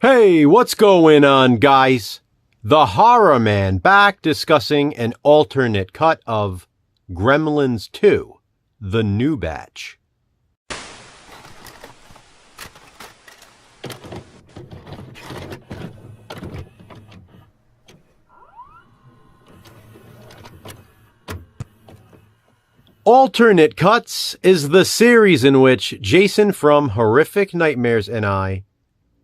Hey, what's going on, guys? The Horror Man back discussing an alternate cut of Gremlins 2, The New Batch. Alternate Cuts is the series in which Jason from Horrific Nightmares and I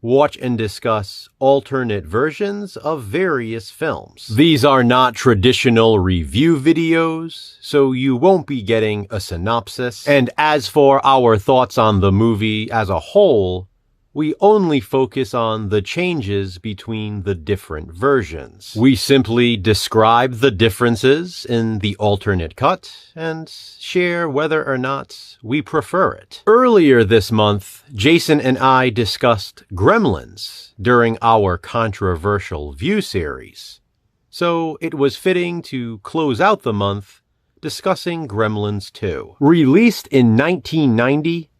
watch and discuss alternate versions of various films. These are not traditional review videos, so you won't be getting a synopsis. And as for our thoughts on the movie as a whole, we only focus on the changes between the different versions. We simply describe the differences in the alternate cut and share whether or not we prefer it. Earlier this month, Jason and I discussed Gremlins during our controversial view series, so it was fitting to close out the month discussing Gremlins 2. Released in 1990,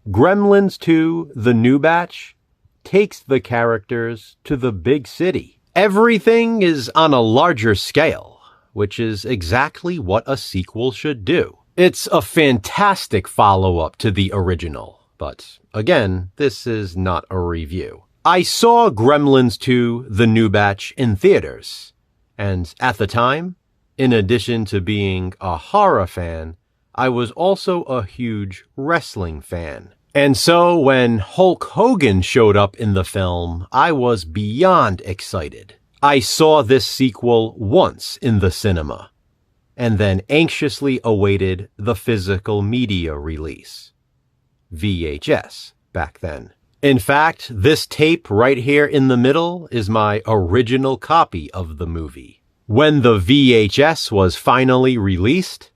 Gremlins 2, The New Batch, takes the characters to the big city. Everything is on a larger scale, which is exactly what a sequel should do. It's a fantastic follow-up to the original, but again, this is not a review. I saw Gremlins 2, The New Batch in theaters, and at the time, in addition to being a horror fan, I was also a huge wrestling fan. And so when Hulk Hogan showed up in the film, I was beyond excited. I saw this sequel once in the cinema, and then anxiously awaited the physical media release. VHS back then. In fact, this tape right here in the middle is my original copy of the movie. When the VHS was finally released,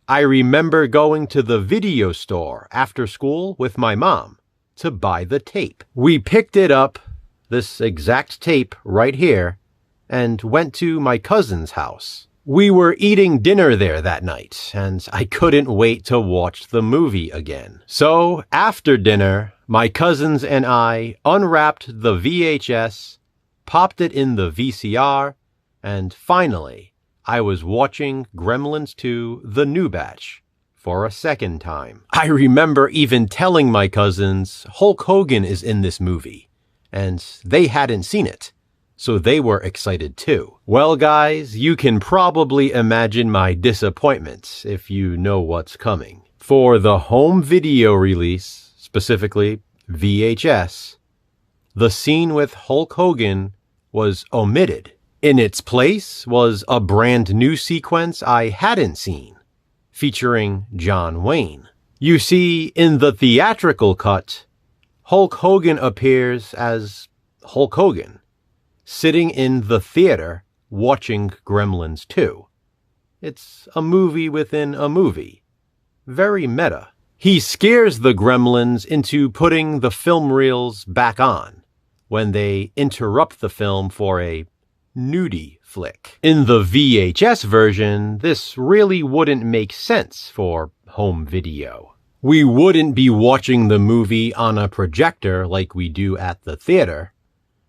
I remember going to the video store after school with my mom to buy the tape. We picked it up, this exact tape right here, and went to my cousin's house. We were eating dinner there that night, and I couldn't wait to watch the movie again. So after dinner, my cousins and I unwrapped the VHS, popped it in the VCR, and finally, I was watching Gremlins 2, The New Batch, for a second time. I remember even telling my cousins Hulk Hogan is in this movie, and they hadn't seen it, so they were excited too. Well, guys, you can probably imagine my disappointment if you know what's coming. For the home video release, specifically VHS, the scene with Hulk Hogan was omitted. In its place was a brand new sequence I hadn't seen, featuring John Wayne. You see, in the theatrical cut, Hulk Hogan appears as Hulk Hogan, sitting in the theater watching Gremlins 2. It's a movie within a movie. Very meta. He scares the Gremlins into putting the film reels back on when they interrupt the film for a nudie flick. In the VHS version, this really wouldn't make sense for home video. We wouldn't be watching the movie on a projector like we do at the theater,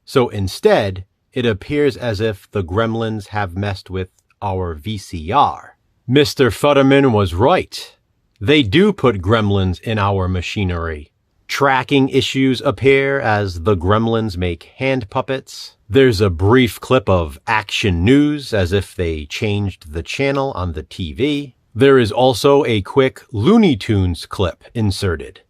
so instead, it appears as if the Gremlins have messed with our VCR. Mr. Futterman was right. They do put Gremlins in our machinery. Tracking issues appear as the Gremlins make hand puppets. There's a brief clip of action news as if they changed the channel on the TV. There is also a quick Looney Tunes clip inserted.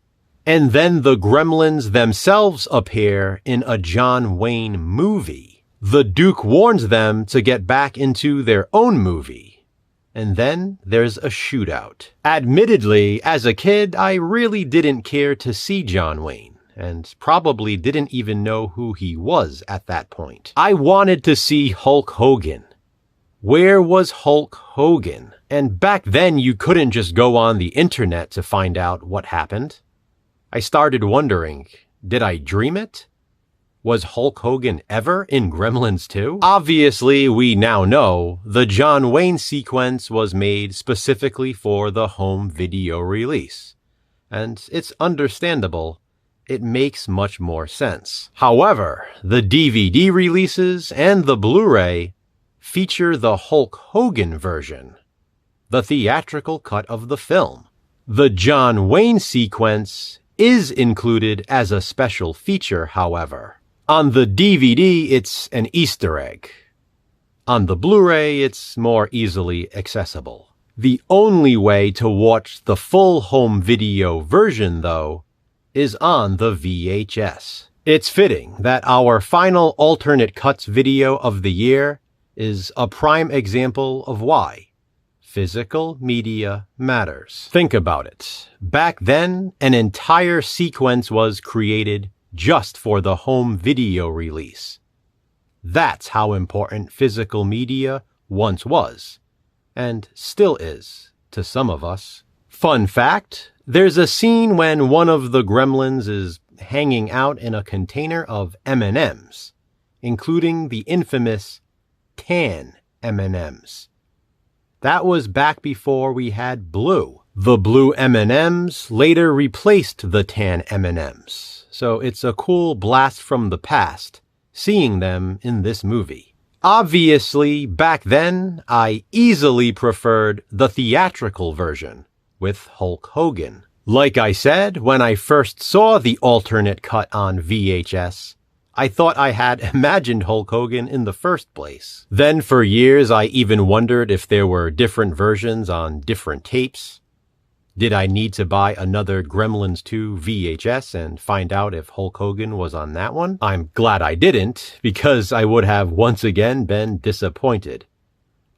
And then the Gremlins themselves appear in a John Wayne movie. The Duke warns them to get back into their own movie. And then there's a shootout. Admittedly, as a kid, I really didn't care to see John Wayne, and probably didn't even know who he was at that point. I wanted to see Hulk Hogan. Where was Hulk Hogan? And back then, you couldn't just go on the internet to find out what happened. I started wondering, did I dream it? Was Hulk Hogan ever in Gremlins 2? Obviously, we now know the John Wayne sequence was made specifically for the home video release. And it's understandable it makes much more sense. However, the DVD releases and the Blu-ray feature the Hulk Hogan version, the theatrical cut of the film. The John Wayne sequence is included as a special feature, however. On the DVD, it's an Easter egg. On the Blu-ray, it's more easily accessible. The only way to watch the full home video version, though, is on the VHS. It's fitting that our final alternate cuts video of the year is a prime example of why physical media matters. Think about it. Back then, an entire sequence was created just for the home video release. That's how important physical media once was, and still is, to some of us. Fun fact, there's a scene when one of the gremlins is hanging out in a container of M&Ms, including the infamous tan M&Ms. That was back before we had blue. The blue M&Ms later replaced the tan M&Ms, so it's a cool blast from the past seeing them in this movie. Obviously, back then, I easily preferred the theatrical version with Hulk Hogan. Like I said, when I first saw the alternate cut on VHS, I thought I had imagined Hulk Hogan in the first place. Then for years, I even wondered if there were different versions on different tapes. Did I need to buy another Gremlins 2 VHS and find out if Hulk Hogan was on that one? I'm glad I didn't, because I would have once again been disappointed.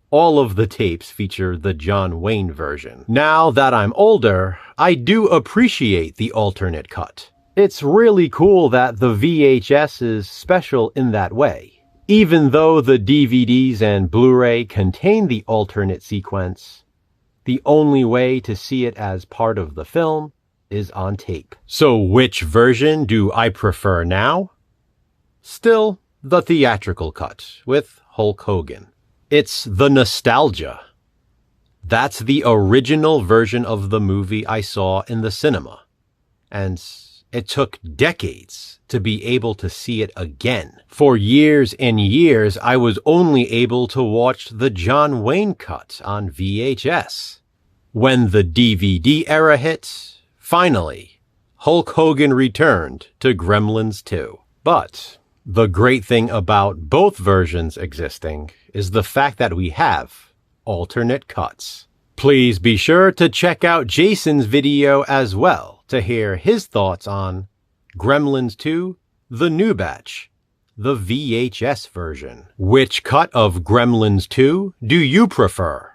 All of the tapes feature the John Wayne version. Now that I'm older, I do appreciate the alternate cut. It's really cool that the VHS is special in that way. Even though the DVDs and Blu-ray contain the alternate sequence, the only way to see it as part of the film is on tape. So which version do I prefer now? Still, the theatrical cut with Hulk Hogan. It's the nostalgia. That's the original version of the movie I saw in the cinema. And it took decades to be able to see it again. For years and years, I was only able to watch the John Wayne cut on VHS. When the DVD era hit, finally, Hulk Hogan returned to Gremlins 2. But the great thing about both versions existing is the fact that we have alternate cuts. Please be sure to check out Jason's video as well to hear his thoughts on Gremlins 2, the new batch, the VHS version. Which cut of Gremlins 2 do you prefer?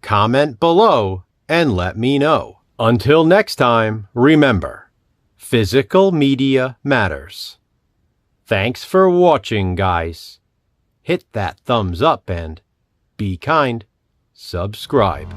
Comment below and let me know. Until next time, remember, physical media matters. Thanks for watching, guys. Hit that thumbs up and, be kind, subscribe.